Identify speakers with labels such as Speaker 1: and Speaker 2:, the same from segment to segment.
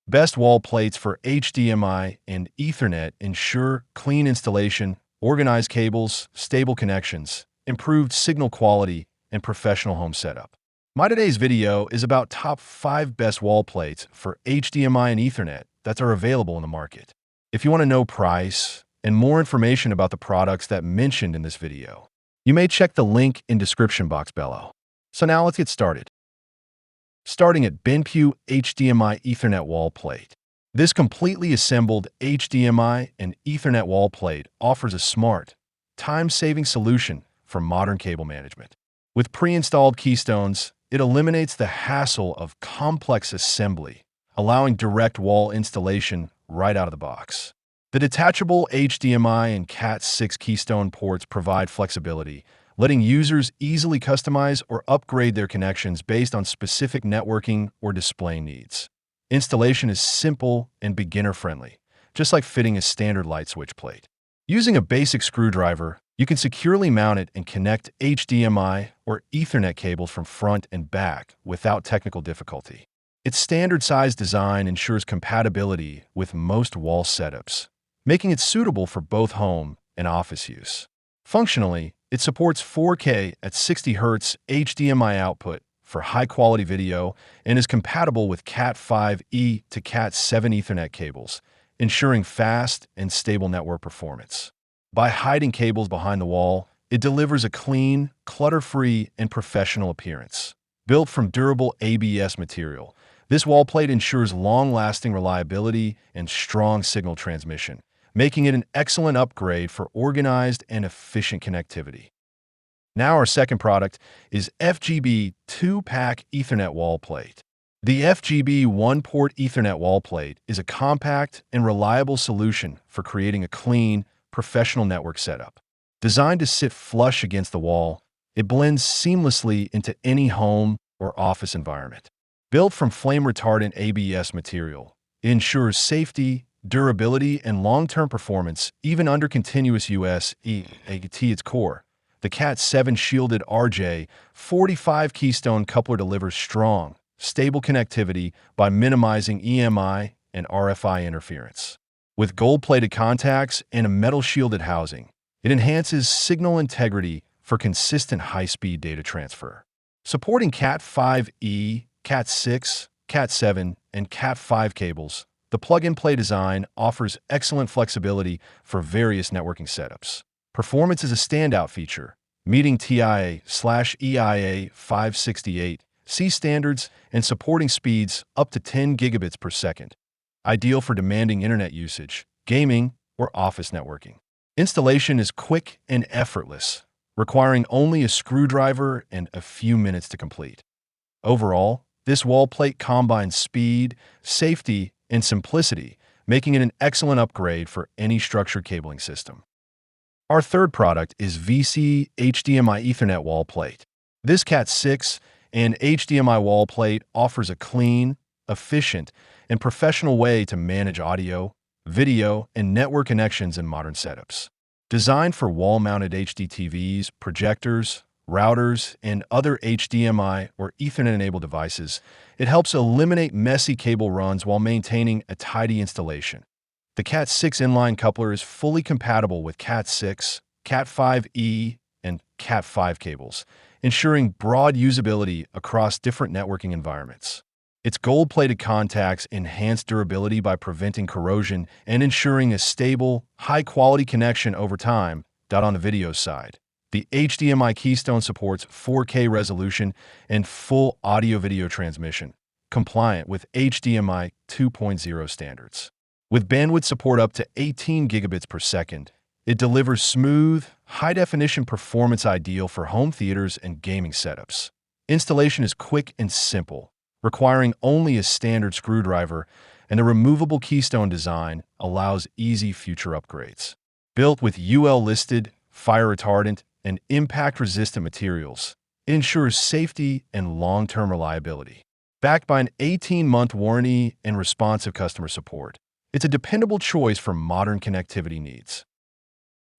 Speaker 1: Best wall plates for HDMI and Ethernet ensure clean installation, organized cables, stable connections, improved signal quality, and professional home setup. My today's video is about top 5 best wall plates for HDMI and Ethernet that are available in the market. If you want to know price and more information about the products that mentioned in this video, you may check the link in description box below. So now let's get started. Starting at BenQ HDMI Ethernet wall plate. This completely assembled HDMI and Ethernet wall plate offers a smart, time-saving solution for modern cable management. With pre-installed keystones, it eliminates the hassle of complex assembly, allowing direct wall installation right out of the box. The detachable HDMI and Cat6 keystone ports provide flexibility, letting users easily customize or upgrade their connections based on specific networking or display needs. Installation is simple and beginner-friendly, just like fitting a standard light switch plate. Using a basic screwdriver, you can securely mount it and connect HDMI or Ethernet cables from front and back without technical difficulty. Its standard-size design ensures compatibility with most wall setups, making it suitable for both home and office use. Functionally, it supports 4K at 60 Hz HDMI output for high-quality video and is compatible with Cat5e to Cat7 Ethernet cables, ensuring fast and stable network performance. By hiding cables behind the wall, it delivers a clean, clutter-free, and professional appearance. Built from durable ABS material, this wall plate ensures long-lasting reliability and strong signal transmission, making it an excellent upgrade for organized and efficient connectivity. Now our second product is FGB 2-pack Ethernet wall plate. The FGB 1-port Ethernet wall plate is a compact and reliable solution for creating a clean, professional network setup. Designed to sit flush against the wall, it blends seamlessly into any home or office environment. Built from flame-retardant ABS material, it ensures safety, durability, and long-term performance even under continuous USB at its core. The Cat7 shielded RJ45 keystone coupler delivers strong, stable connectivity by minimizing EMI and RFI interference. With gold-plated contacts and a metal-shielded housing, it enhances signal integrity for consistent high-speed data transfer. Supporting Cat5e, Cat6, Cat7, and Cat5 cables, the plug-and-play design offers excellent flexibility for various networking setups. Performance is a standout feature, meeting TIA/EIA 568C standards and supporting speeds up to 10 gigabits per second, ideal for demanding internet usage, gaming, or office networking. Installation is quick and effortless, requiring only a screwdriver and a few minutes to complete. Overall, this wall plate combines speed, safety, and simplicity, making it an excellent upgrade for any structured cabling system. Our third product is VC HDMI Ethernet wall plate. This Cat6 and HDMI wall plate offers a clean, efficient, and professional way to manage audio, video, and network connections in modern setups. Designed for wall-mounted HD TVs, projectors, routers, and other HDMI or Ethernet-enabled devices, it helps eliminate messy cable runs while maintaining a tidy installation. The Cat6 inline coupler is fully compatible with Cat6, Cat5e, and Cat5 cables, ensuring broad usability across different networking environments. Its gold-plated contacts enhance durability by preventing corrosion and ensuring a stable, high-quality connection over time. On the video side, the HDMI keystone supports 4K resolution and full audio-video transmission, compliant with HDMI 2.0 standards. With bandwidth support up to 18 gigabits per second, it delivers smooth, high-definition performance ideal for home theaters and gaming setups. Installation is quick and simple, requiring only a standard screwdriver, and the removable keystone design allows easy future upgrades. Built with UL-listed, fire-retardant, and impact-resistant materials, it ensures safety and long-term reliability. Backed by an 18-month warranty and responsive customer support, it's a dependable choice for modern connectivity needs.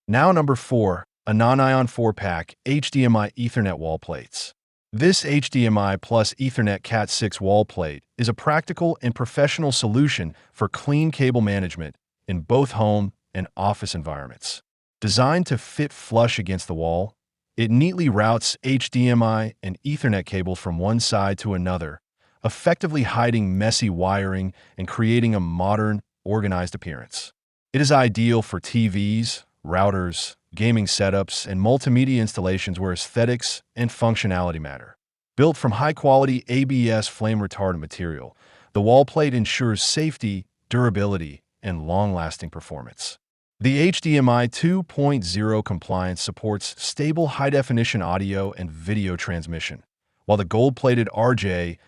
Speaker 1: Now number 4, a non-ion 4-pack HDMI Ethernet wall plates. This HDMI plus Ethernet Cat6 wall plate is a practical and professional solution for clean cable management in both home and office environments. Designed to fit flush against the wall, it neatly routes HDMI and Ethernet cables from one side to another, effectively hiding messy wiring and creating a modern, organized appearance. It is ideal for TVs, routers, gaming setups, and multimedia installations where aesthetics and functionality matter. Built from high-quality ABS flame-retardant material, the wall plate ensures safety, durability, and long-lasting performance. The HDMI 2.0 compliance supports stable high-definition audio and video transmission, while the gold-plated RJ45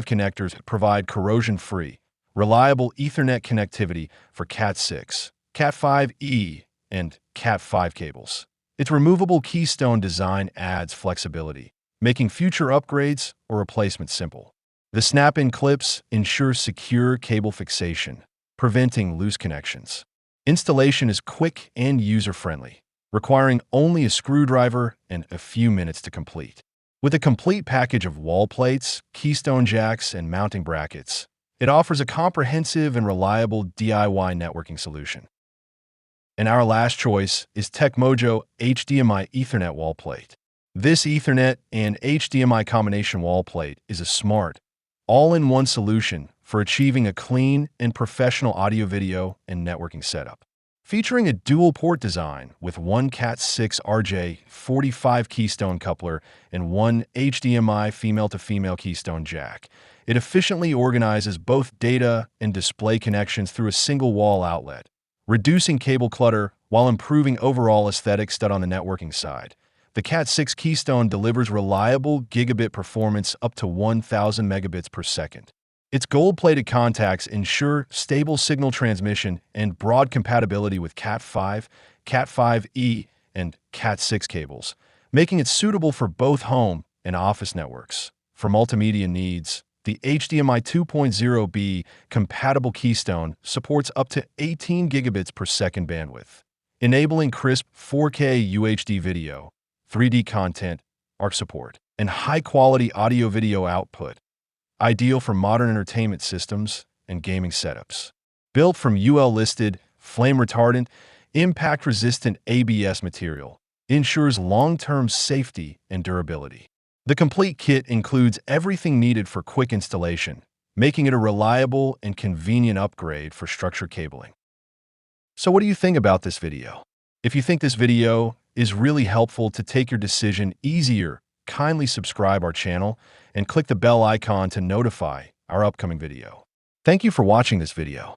Speaker 1: connectors provide corrosion-free, reliable Ethernet connectivity for Cat6, Cat5e, and Cat5 cables. Its removable keystone design adds flexibility, making future upgrades or replacements simple. The snap-in clips ensure secure cable fixation, preventing loose connections. Installation is quick and user-friendly, requiring only a screwdriver and a few minutes to complete. With a complete package of wall plates, keystone jacks, and mounting brackets, it offers a comprehensive and reliable DIY networking solution. And our last choice is TechMojo HDMI Ethernet wall plate. This Ethernet and HDMI combination wall plate is a smart, all-in-one solution for achieving a clean and professional audio-video and networking setup. Featuring a dual-port design with one Cat6 RJ45 keystone coupler and one HDMI female-to-female keystone jack, it efficiently organizes both data and display connections through a single wall outlet, reducing cable clutter while improving overall aesthetics. On the networking side, the Cat6 keystone delivers reliable gigabit performance up to 1,000 megabits per second. Its gold-plated contacts ensure stable signal transmission and broad compatibility with Cat5, Cat5e, and Cat6 cables, making it suitable for both home and office networks. For multimedia needs, the HDMI 2.0b compatible keystone supports up to 18 gigabits per second bandwidth, enabling crisp 4K UHD video, 3D content, ARC support, and high-quality audio-video output, ideal for modern entertainment systems and gaming setups. Built from UL-listed, flame-retardant, impact-resistant ABS material, ensures long-term safety and durability. The complete kit includes everything needed for quick installation, making it a reliable and convenient upgrade for structured cabling. So what do you think about this video? If you think this video is really helpful to take your decision easier, kindly subscribe our channel and click the bell icon to notify our upcoming video. Thank you for watching this video.